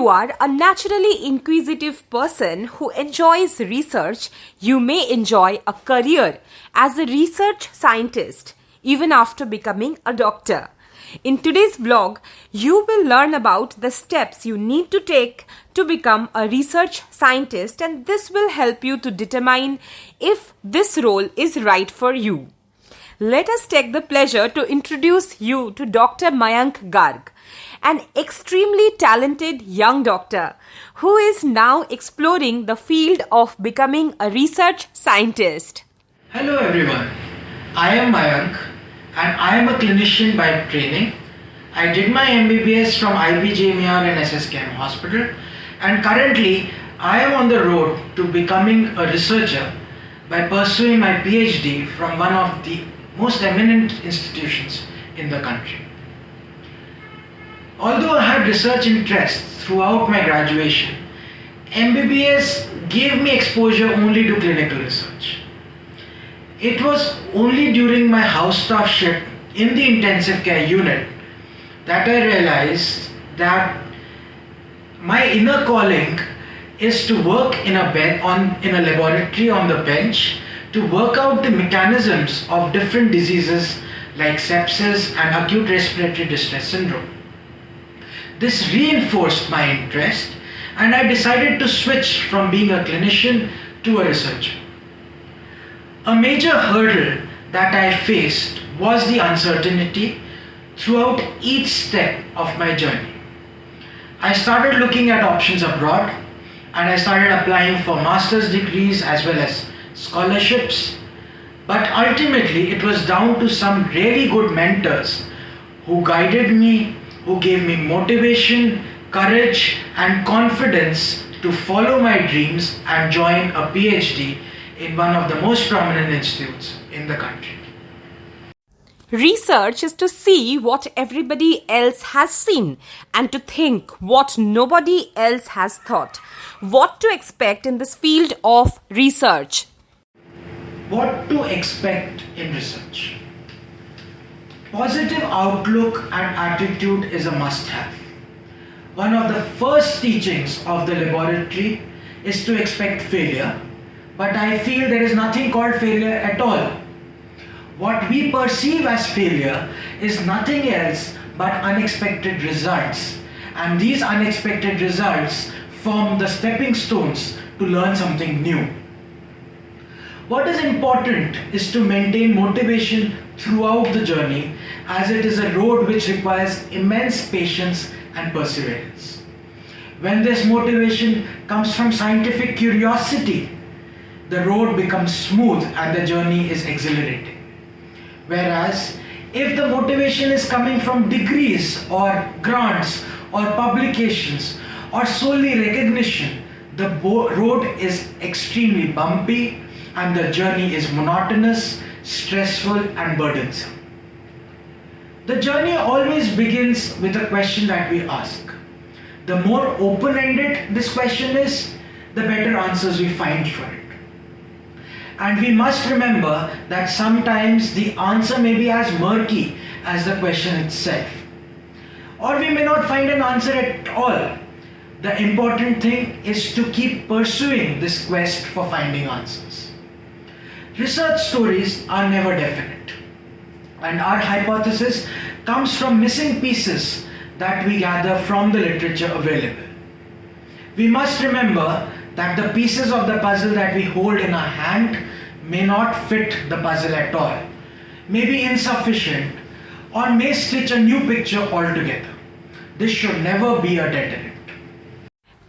you are a naturally inquisitive person who enjoys research, you may enjoy a career as a research scientist even after becoming a doctor. In today's vlog, you will learn about the steps you need to take to become a research scientist, and this will help you to determine if this role is right for you. Let us take the pleasure to introduce you to Dr. Mayank Garg, an extremely talented young doctor who is now exploring the field of becoming a research scientist. Hello everyone, I am Mayank and I am a clinician by training. I did my MBBS from IPJMER and SSKM Hospital, and currently I am on the road to becoming a researcher by pursuing my PhD from one of the most eminent institutions in the country. Although I had research interests throughout my graduation, MBBS gave me exposure only to clinical research. It was only during my house staffship in the intensive care unit that I realized that my inner calling is to work in a laboratory on the bench to work out the mechanisms of different diseases like sepsis and acute respiratory distress syndrome. This reinforced my interest, and I decided to switch from being a clinician to a researcher. A major hurdle that I faced was the uncertainty throughout each step of my journey. I started looking at options abroad, and I started applying for master's degrees as well as scholarships, but ultimately it was down to some really good mentors who guided me, who gave me motivation, courage and confidence to follow my dreams and join a PhD in one of the most prominent institutes in the country. Research is to see what everybody else has seen and to think what nobody else has thought. What to expect in this field of research? What to expect in research? Positive outlook and attitude is a must-have. One of the first teachings of the laboratory is to expect failure, but I feel there is nothing called failure at all. What we perceive as failure is nothing else but unexpected results, and these unexpected results form the stepping stones to learn something new. What is important is to maintain motivation throughout the journey, as it is a road which requires immense patience and perseverance. When this motivation comes from scientific curiosity, the road becomes smooth and the journey is exhilarating. Whereas if the motivation is coming from degrees or grants or publications or solely recognition, the road is extremely bumpy and the journey is monotonous, stressful and burdensome. The journey always begins with a question that we ask. The more open-ended this question is, the better answers we find for it. And we must remember that sometimes the answer may be as murky as the question itself. Or we may not find an answer at all. The important thing is to keep pursuing this quest for finding answers. Research stories are never definite, and our hypothesis comes from missing pieces that we gather from the literature available. We must remember that the pieces of the puzzle that we hold in our hand may not fit the puzzle at all, may be insufficient, or may stitch a new picture altogether. This should never be a deterrent.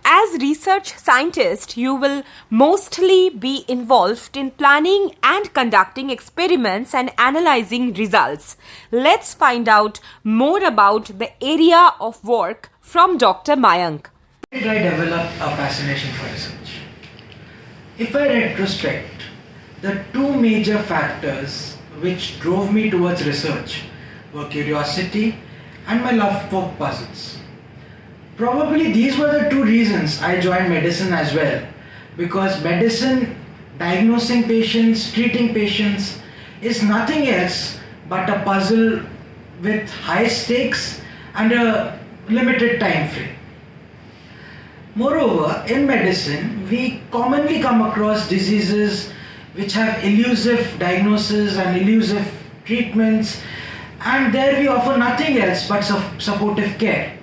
As research scientist, you will mostly be involved in planning and conducting experiments and analyzing results. Let's find out more about the area of work from Dr. Mayank. Why did I develop a fascination for research? If I retrospect, the two major factors which drove me towards research were curiosity and my love for puzzles. Probably these were the two reasons I joined medicine as well, because medicine, diagnosing patients, treating patients is nothing else but a puzzle with high stakes and a limited time frame. Moreover, in medicine, we commonly come across diseases which have elusive diagnosis and elusive treatments, and there we offer nothing else but supportive care.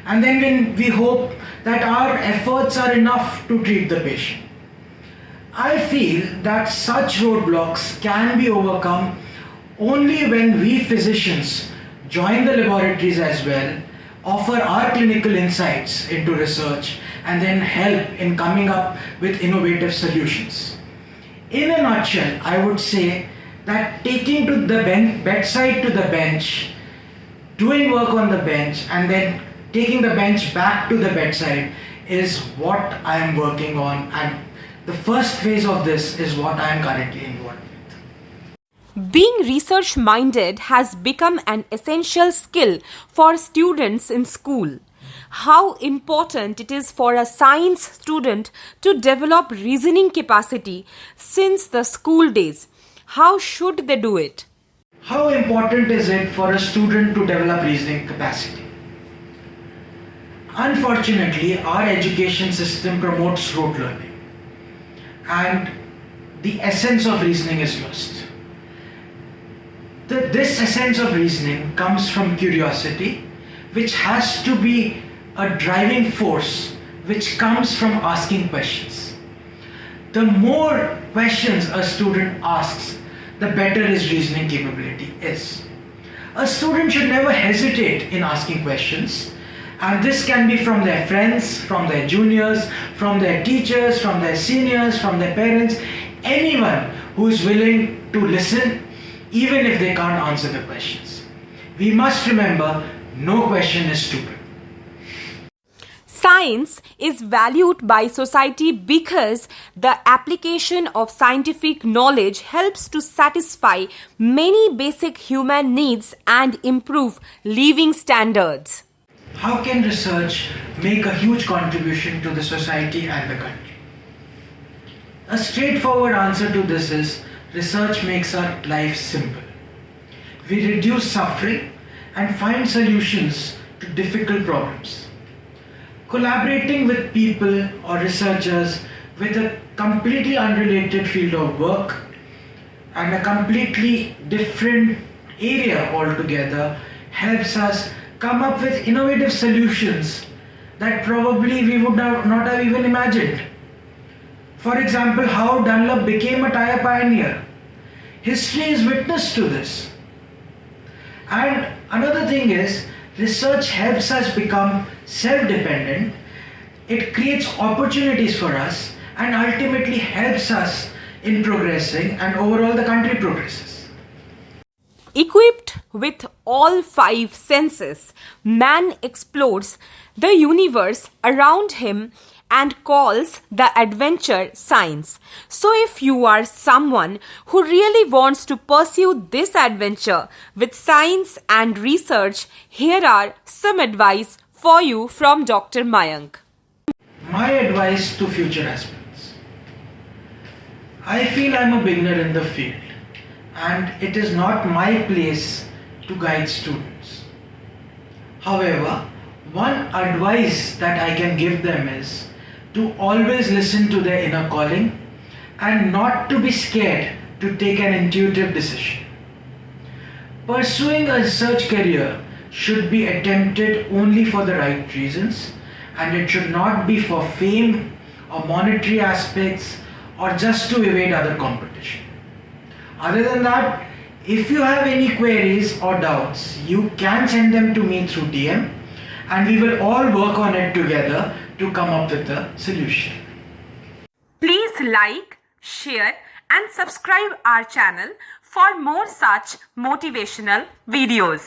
And then we hope that our efforts are enough to treat the patient. I feel that such roadblocks can be overcome only when we physicians join the laboratories as well, offer our clinical insights into research, and then help in coming up with innovative solutions. In a nutshell, I would say that taking to the bedside to the bench, doing work on the bench, and then taking the bench back to the bedside is what I am working on, and the first phase of this is what I am currently involved with. Being research minded has become an essential skill for students in school. How important it is for a science student to develop reasoning capacity since the school days. How should they do it? How important is it for a student to develop reasoning capacity? Unfortunately, our education system promotes rote learning, and the essence of reasoning is lost. This essence of reasoning comes from curiosity, which has to be a driving force which comes from asking questions. The more questions a student asks, the better his reasoning capability is. A student should never hesitate in asking questions, and this can be from their friends, from their juniors, from their teachers, from their seniors, from their parents, anyone who is willing to listen, even if they can't answer the questions. We must remember, no question is stupid. Science is valued by society because the application of scientific knowledge helps to satisfy many basic human needs and improve living standards. How can research make a huge contribution to the society and the country? A straightforward answer to this is research makes our life simple. We reduce suffering and find solutions to difficult problems. Collaborating with people or researchers with a completely unrelated field of work and a completely different area altogether helps us come up with innovative solutions that probably we would not have even imagined. For example, how Dunlop became a tire pioneer. History is witness to this. And another thing is, research helps us become self-dependent. It creates opportunities for us and ultimately helps us in progressing, and overall the country progresses. Equipped with all five senses, man explores the universe around him and calls the adventure science. So if you are someone who really wants to pursue this adventure with science and research, here are some advice for you from Dr. Mayank. My advice to future aspirants. I feel I'm a beginner in the field, and it is not my place to guide students. However, one advice that I can give them is to always listen to their inner calling and not to be scared to take an intuitive decision. Pursuing a research career should be attempted only for the right reasons, and it should not be for fame or monetary aspects or just to evade other competition. Other than that, if you have any queries or doubts, you can send them to me through DM, and we will all work on it together to come up with a solution. Please like, share and subscribe our channel for more such motivational videos.